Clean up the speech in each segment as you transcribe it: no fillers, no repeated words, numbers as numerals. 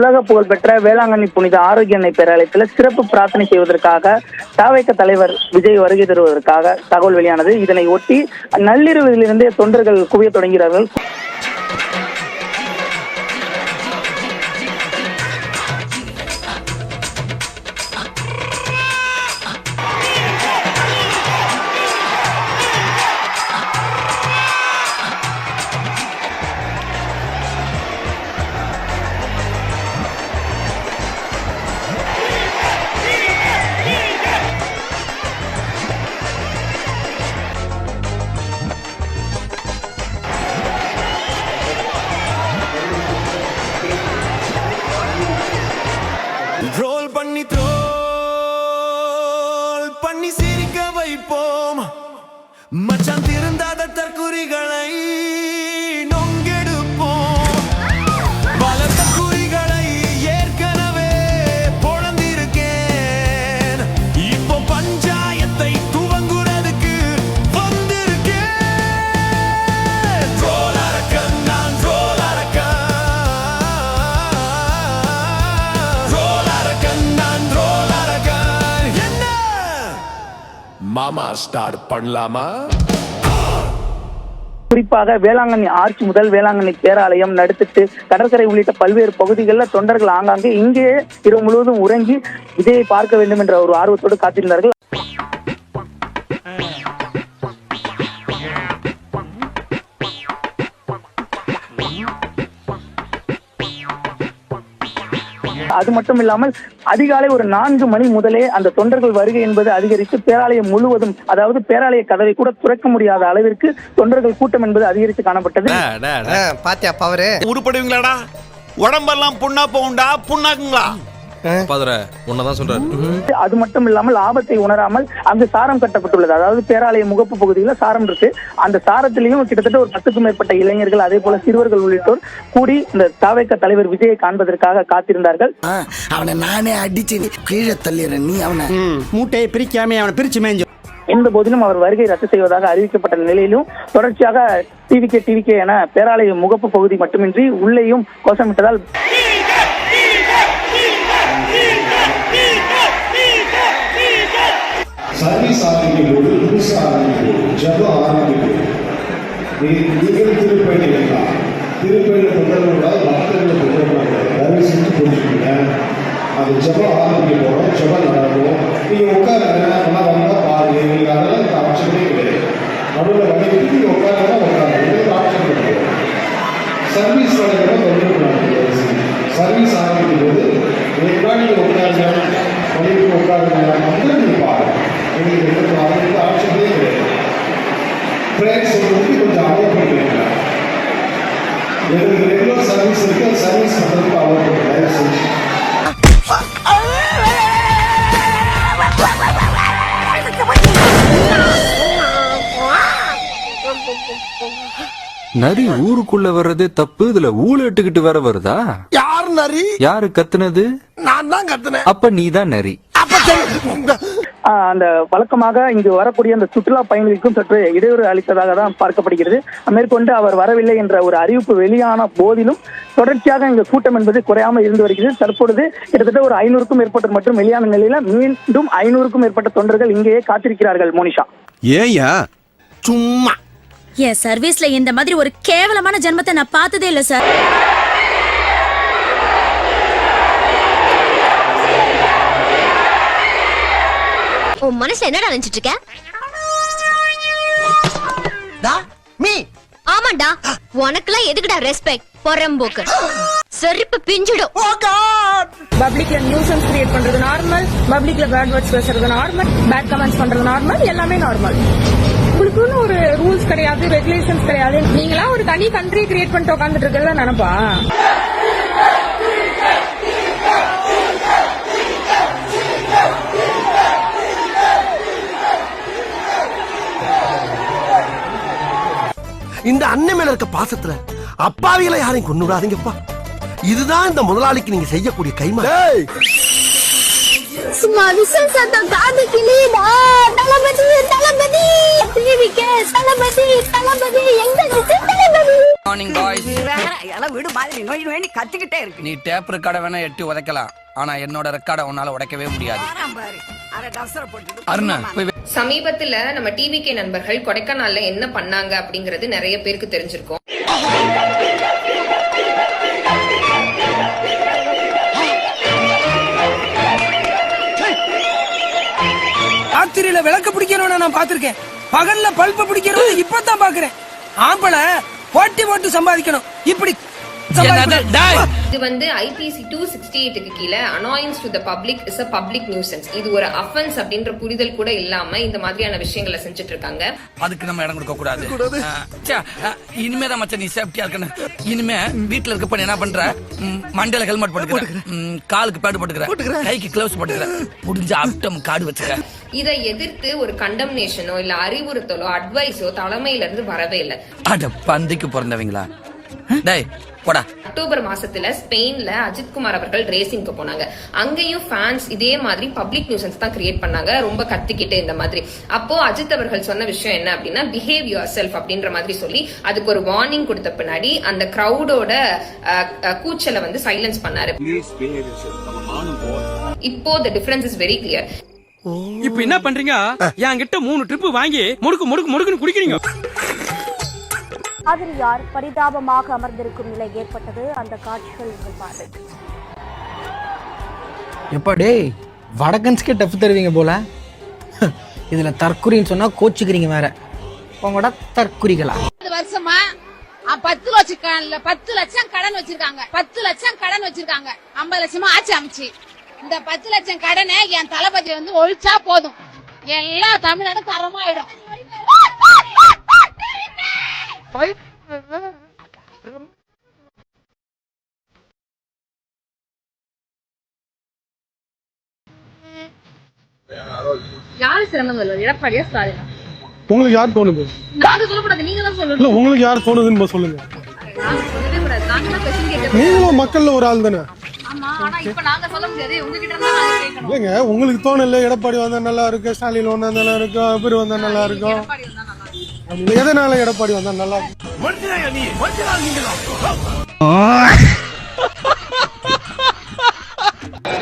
உலக புகழ்பெற்ற வேளாங்கண்ணி புனித ஆரோக்கிய அன்னை பேராலயத்தில் சிறப்பு பிரார்த்தனை செய்வதற்காக தவைக்க தலைவர் விஜய் வருகை தருவதற்காக தகவல் வெளியானது. இதனை ஒட்டி நள்ளிரவிலிருந்தே தொண்டர்கள் குவிய தொடங்கிறார்கள். ரோல் பண்ணி சிரிக்க வைப்போம் மச்சான் திருந்தாத தற்குறிகளை நொங்கெடுப்போம். பல தற்குறிகளை ஏற்கனவே பொழந்திருக்கேன். இப்போ பஞ்சாயத்தை துவங்குறதுக்கு வந்திருக்கேன். ரோல் அரக்கன் நான் ரோல் அரக்கன். மாமா ஸ்டார்ட் பண்ணலாமா? குறிப்பாக வேளாங்கண்ணி ஆர்ச் முதல் வேளாங்கண்ணி பேராலயம், நடுத்திட்டு, கடற்கரை உள்ளிட்ட பல்வேறு பகுதிகளில் தொண்டர்கள் ஆங்காங்கே இங்கே இரவு முழுவதும் உறங்கி விஜயை பார்க்க வேண்டும் என்ற ஒரு ஆர்வத்தோடு காத்திருந்தார்கள். அது மட்டும் இல்லாமல் அதிகாலை ஒரு 4 மணி முதலே அந்த தொண்டர்கள் வருகை என்பது அதிகரித்து பேராலயம் முழுவதும், அதாவது பேராலய கதவை கூட துறக்க முடியாத அளவிற்கு தொண்டர்கள் கூட்டம் என்பது அதிகரித்து காணப்பட்டது. பாத்தியா பவரு உருப்படுவீங்களாடா? உடம்பெல்லாம் புண்ணா போகுண்டா, புண்ணாக்குங்களா? அது மட்டும் இல்லாமல் ஆபத்தை உணராமல் அங்கு சாரம் கட்டப்பட்டுள்ளது. அதாவது பேராலய முகப்பு பகுதியில் சாரம் இருக்கு. அந்த சாரத்திலையும் கிட்டத்தட்ட ஒரு 10க்கும் மேற்பட்ட இளைஞர்கள், அதே போல சிறுவர்கள் உள்ளிட்டோர் கூடி இந்த தவைக்க தலைவர் விஜயை காண்பதற்காக காத்திருந்தார்கள். அவனை நானே அடிச்சு கீழே தள்ளிடுறேன், நீ அவனை மூட்டையை பிரிக்காம அவனை பிரிச்சு மேஞ்சு. எந்த போதிலும் அவர் வருகை ரத்து செய்வதாக அறிவிக்கப்பட்ட நிலையிலும் தொடர்ச்சியாக டிவிகே என பேராலய முகப்பு பகுதி மட்டுமின்றி உள்ளேயும் கோஷமிட்டதால் சர்வீஸ் ஆரம்பிக்கும்போது புதுசாக ஆரம்பிக்கும் ஜபம் ஆரம்பிக்கும். நீங்கள் திருப்பயணிக்கலாம், திருப்பயண தொண்டர்களோட பக்தர்களை தொண்டர்கள் தயவு செஞ்சு புரிஞ்சுக்கோங்க. அது ஜபம் ஆரம்பிக்க போகிறோம், ஜபம் நடக்கும். நீங்கள் உட்காருங்க, ஆனால் வந்தால் பாருங்க. நீங்கள் அதெல்லாம் எனக்கு ஆப்ஷனே கிடையாது. நடுவில் வகைக்கு நீங்கள் உட்காருங்க, உங்களுக்கு ஆப்ஷன் கிடையாது. சர்வீஸ் வகைகளை தொண்டர்கள் சர்வீஸ் ஆரம்பிக்கும் போது முன்னாடி உட்காருங்க, வகைக்கு உட்காருங்க, வந்து நீங்கள் பாருங்க. எங்களுக்கு அதுக்கு ஆப்ஷனே கிடையாது. ப்ரேயர் சொல்றதுக்கு கொஞ்சம் அவாய்ட் பண்ணுவீங்க. எனக்கு ரெகுலர் சர்வீஸ் இருக்கு, சர்வீஸ் பண்ணுறதுக்கு அவாய்ட் பண்ணுவேன். நரி ஊருக்குள்ள வர்றதே தப்பு, இதுல ஊழ இட்டுக்கிட்டு வேற வருதா? யார் நரி? யாரு கத்துனது? நான் தான் கத்துனேன். அப்ப நீ தான் நரி. அந்த வழக்கமாக இங்கு வரக்கூடிய அந்த சுற்றுலா பயணிகளுக்கும் சற்று இடையூறு அளித்ததாக தான் பார்க்கப்படுகிறது. மேற்கொண்டு அவர் வரவில்லை என்ற ஒரு அறிவிப்பு வெளியான போதிலும் தொடர்ச்சியாக இங்கு கூட்டம் என்பது குறையாமல் இருந்து வருகிறது. தற்பொழுது கிட்டத்தட்ட ஒரு 500க்கும் மேற்பட்ட மற்றும் வெளியான நிலையில மீண்டும் 500க்கும் மேற்பட்ட தொண்டர்கள் இங்கேயே காத்திருக்கிறார்கள். மோனிஷா, ஏயா சும்மா என் சர்வீஸ்ல இந்த மாதிரி ஒரு கேவலமான ஜென்மத்தை நான் பார்த்ததே இல்ல சார். உன் மனசுல என்னடா நினைச்சிட்டு இருக்க? ஆமாண்டா, உனக்குலாம் எதுக்குடா ரெஸ்பெக்ட்? பொறம்போக்கு செருப்பு பிஞ்சிடும். பப்ளிக்ல நியூசன்ஸ் கிரியேட் பண்றது நார்மல், பப்ளிக்ல பேட் வேர்ட்ஸ் பேசுறது நார்மல், பேட் கமெண்ட்ஸ் பண்றது நார்மல், எல்லாமே நார்மல். உங்களுக்குன்னு ஒரு ரூல்ஸ் கிடையாது, ரெகுலேஷன்ஸ் கிடையாது. நீங்களா ஒரு தனி கண்ட்ரி கிரியேட் பண்ணிட்டு உட்காந்துட்டு இருக்கல நினைப்பா. இந்த அண்ணன் மேல இருக்க பாசத்துல அப்பாவிகளை யாரையும் கொண்டு விடாதீங்கப்பா. இதுதான் இந்த முதலாளிக்கு நீங்க செய்யக்கூடிய கைமா. தளபதி தளபதி தளபதி எங்க தளபதி மார்னிங் பாய்ஸ். எல்லாம் வீடு மாதிரி நோய் நோய் கத்திக்கிட்டே இருக்கு. நீ டேப் ரெக்கார்டை வேணா எட்டி உதைக்கலாம், ஆனா என்னோட ரெக்கார்டை உன்னால உடைக்கவே முடியாது. அருணா போய் சமீபத்துல நம்ம டிவிகே நண்பர்கள் கொடைக்கானல்ல என்ன பண்ணாங்க அப்படிங்கறது நிறைய பேருக்கு தெரிஞ்சிருக்கும். ராத்திரியில விளக்கு பிடிக்கணும்னு நான் பாத்திருக்கேன், பகல்ல பல்ப பிடிக்கணும் இப்பதான் பாக்குறேன். ஆம்பளை போட்டி போட்டு சம்பாதிக்கணும், இப்படி இது வந்து ஐபிசி 268க்கு கீழே annoyance to the public is a public nuisance. இது ஒரு அஃபென்ஸ் அப்படின்ற புரிதல் கூட இல்லாம இந்த மாதிரியான விஷயங்களை செஞ்சுட்டு இருக்காங்க. அதுக்கு நம்ம இடம் கொடுக்க கூடாது. இனிமேதான் மச்சான் நீ சேஃப்டியா இருக்கணும். இனிமே வீட்டுல இருக்கப்ப என்ன பண்ற, மண்டையில ஹெல்மெட் போட்டுக்கிற, காலுக்கு பேடு போட்டுக்கிற, கைக்கு கிளவுஸ் போட்டுக்கிற, முடிஞ்ச ஆப்டம் கார்டு வச்சுக்க. இதை எதிர்த்து ஒரு கண்டம்னேஷனோ இல்ல அறிவுறுத்தலோ அட்வைஸோ தலைமையில இருந்து வரவே இல்லை. அட பந்திக்கு பிறந்தவங்களா டேய் போடா. அக்டோபர் மாசத்துல ஸ்பெயின்ல அஜித் குமார் அவர்கள் ரேசிங்க்கு போனாங்க. அங்கேயும் ஃபேன்ஸ் இதே மாதிரி பப்ளிக் நியூசன்ஸ் தான் கிரியேட் பண்ணாங்க, ரொம்ப கத்திக்கிட்டு இந்த மாதிரி. அப்போ அஜித் அவர்கள் சொன்ன விஷயம் என்ன அப்படின்னா, பிஹேவ் யுவர் செல்ஃப் அப்படின்ற மாதிரி சொல்லி அதுக்கு ஒரு வார்னிங் கொடுத்த பின்னாடி அந்த கிரௌடோட கூச்சலை வந்து சைலன்ஸ் பண்ணாரு. இப்போ the difference is very clear. இப்ப என்ன பண்றீங்க, என்கிட்ட 3 ட்ரிப் வாங்கி முடுக்கு முடுக்கு முடுக்குன்னு குடிக்கிறீங்க. பாதிரியார் பரிதாபமாக அமர்ந்திருக்கும் நிலை ஏற்பட்டது. அந்த காட்சிகள் உங்கள் பார்வை. எப்பா டேய், வடக்கன்ஸ்க்கே டஃப் தருவீங்க போல. இதுல தற்குறின்னு சொன்னா கோச்சுக்கிறீங்க வேற. உங்களோட தற்குறிகளா? வருஷமா 10 லட்சம் கடன் வச்சிருக்காங்க. 10 லட்சம் கடன் வச்சிருக்காங்க. 50 லட்சமா ஆட்சி அமைச்சு இந்த 10 லட்சம் கடனை என் தளபதி வந்து ஒழிச்சா போதும், எல்லா தமிழ்நாடும் தரமாயிடும். யாரு சிறந்த எடப்பாடியா ஸ்டாலினா? உங்களுக்கு யார் தோணுது? நாங்க சொல்லக்கூடாது, நீங்க தான் சொல்லணும். உங்களுக்கு யார் தோணுதுன்னு சொல்லுங்க. நீங்களும் மக்கள்ல ஒரு ஆள் தானே. இல்லைங்க, உங்களுக்கு தோணல எடப்பாடி வந்தா நல்லா இருக்கு, ஸ்டாலின் வந்தா நல்லா இருக்கும், இவர் வந்தா நல்லா இருக்கும். எதனால எடப்பாடி வந்தா நல்லா இருக்கும்?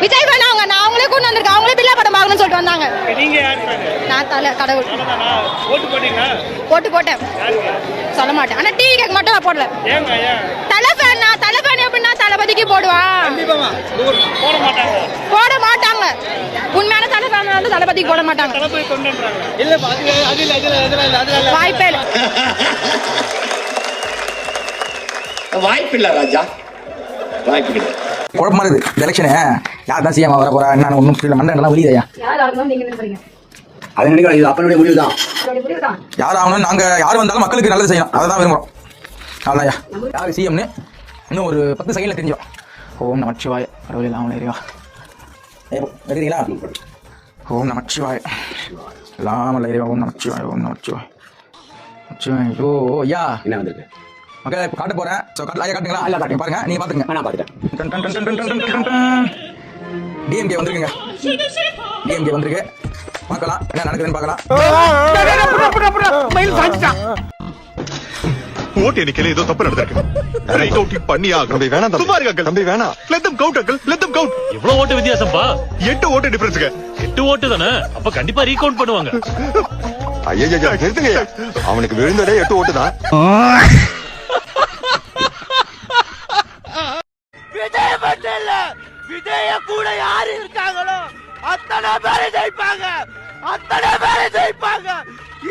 விஜய் வேணாங்க, நான் அவங்களே கொண்டு வந்திருக்கேன். அவங்களே பில்லா படம் பார்க்கணும்னு சொல்லிட்டு வந்தாங்க. நான் கடவுள் ஓட்டு போட்டேன், சொல்ல மாட்டேன். ஆனா டிவி கேட்க மட்டும் நான் போடல. தலைபேன் எப்படின்னா தளபதிக்கு போடுவான், போட மாட்டாங்க. உண்மையான தலைபேன் வந்து தளபதிக்கு போட மாட்டாங்க. வாய்ப்பே இல்லை, வாய்ப்பில்லை ராஜா, வாய்ப்பில்லை. குழப்பமா இருக்குது எலெக்ஷனு. யார் தான் சிஎம் வர போறா என்ன ஒன்றும் புரியல. மண்டெல்லாம் வெளியா அது நினைக்கிறோம். இது அப்பனுடைய முடிவு தான். யார் ஆகணும், நாங்க யார் வந்தாலும் மக்களுக்கு நல்லது செய்யணும், அதை தான் விரும்புறோம். அவ்வளோயா யார் சிஎம்னு இன்னும் ஒரு 10 செகண்ட்ல தெரிஞ்சோம். ஓம் நமச்சிவாய கடவுளில் ஆமலை இறைவா. எடுத்தீங்களா? ஓம் நமச்சிவாய லாமலை இறைவா. ஓம் நமச்சிவாய, ஓம் நமச்சிவாய. ஐயோ ஐயா என்ன வந்திருக்கு மக்கள், இப்போ காட்ட போறேன். ஸோ ஐயா காட்டுங்களா? இல்லை காட்டுங்க, பாருங்க, நீங்க பாத்துங்க. நான் பாத்துட்டேன். டிஎம்கே வந்துருக்குங்க, டிஎம்கே வந்திருக்கு. பார்க்கலாம் என்ன நடக்குதுன்னு பார்க்கலாம். ஓட்டு எண்ணிக்கையில ஏதோ தப்பு நடந்திருக்கு. ரைட் அவுட்டிங் பண்ணியா? தம்பி வேணாம், சும்மா இருக்காங்க. தம்பி வேணாம், let them count uncle, let them count. எவ்வளவு ஓட்டு வித்தியாசம்பா? 8 ஓட்டு டிஃபரன்ஸ்ங்க. 8 ஓட்டு தானே, அப்ப கண்டிப்பா ரீகவுண்ட் பண்ணுவாங்க. ஐயா நிறுத்துங்க, அவனுக்கு விழுந்ததே 8 ஓட்டு தான். விஜய் மட்டும் இல்ல, விஜய கூட யாரு இருக்காங்களோ அத்தனை பேரை ஜெயிப்பாங்க, அத்தனை பேரை ஜெயிப்பாங்க.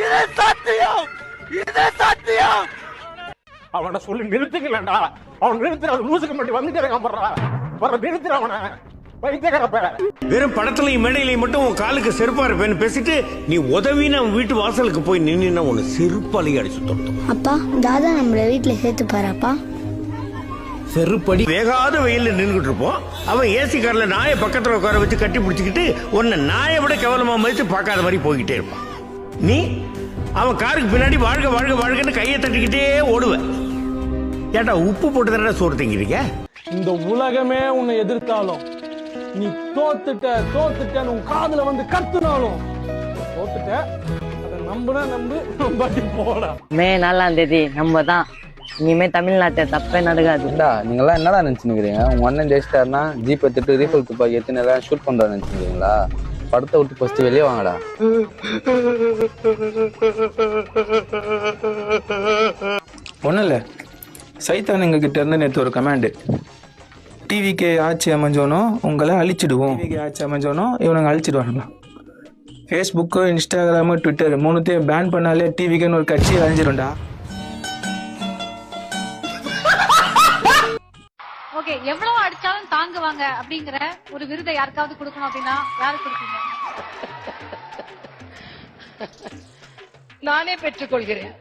இது சத்தியம், இது சத்தியம். அவனை சொல்லி நிறுத்துங்களா? அவன் நிறுத்துற லூசுக்கு மட்டும் வந்துட்டே நிறுத்துற அவனை. வெறும் படத்துலயும் மேடையிலையும் மட்டும் உன் காலுக்கு செருப்பா இருப்பேன்னு பேசிட்டு நீ உதவின்னு அவன் வீட்டு வாசலுக்கு போய் நின்னா உன்னை செருப்பாலையும் அடிச்சு தொடுத்தோம். அப்பா தாதா நம்மள வீட்டுல சேர்த்து பாருப்பா. செருப்படி வேகாத வெயில நின்றுட்டு இருப்போம். அவன் ஏசி கார்ல நாயை பக்கத்துல உட்கார வச்சு கட்டி பிடிச்சிக்கிட்டு உன்னை நாயை விட கேவலமா மதித்து பார்க்காத மாதிரி போய்கிட்டே இருப்பான். நீ அவன் காருக்கு பின்னாடி வாழ்க வாழ்க வாழ்கன்னு கையை தட்டிக்கிட்டே ஓடுவ. ஏட்டா உப்பு போட்டு தானே சோறு திங்கிறீங்க? இந்த உலகமே உன்னை எதிர்த்தாலும் நீ தோத்துட்ட உன் காதுல வந்து கத்துனாலும் தோத்துட்ட. அதை நம்புனா நம்பு, நம்பாட்டி போடா. மே 4ஆம் தேதி நம்ம தான் இனிமே தமிழ்நாட்டை தப்பே நடக்காது. நீங்களாம் என்னடா நினைச்சுக்கிறீங்க? உங்க அண்ணன் ஜெயிச்சிட்டாருன்னா ஜீப் எடுத்துட்டு ரீஃபில் துப்பாக்கி எத்தனை எல்லாம் ஷூட் பண்றாரு நினைச்சுக்கிறீங்களா? படத்தை விட்டு ஃபர்ஸ்ட் வெளியே வாங்கடா. ஒன்றும் இல்லை, சைத்தானுங்க கிட்ட இருந்து நேற்று ஒரு கமாண்டு. டிவிக்கு ஆட்சி அமைஞ்சோனோ உங்களை அழிச்சிடுவோம், டிவிக்கு ஆட்சி அமைஞ்சோனோ இவனுங்க அழிச்சிடுவானுங்களா? ஃபேஸ்புக்கு, இன்ஸ்டாகிராமு, ட்விட்டர் மூணுத்தையும் பேன் பண்ணாலே டிவிக்குன்னு ஒரு கட்சி அழிஞ்சிடும்டா. ஓகே, எவ்வளவு அடிச்சாலும் தாங்குவாங்க அப்படிங்கிற ஒரு விருதை யாருக்காவது கொடுக்கணும் அப்படின்னா யாருக்கு கொடுப்பீங்க? நானே பெற்றுக்கொள்கிறேன்.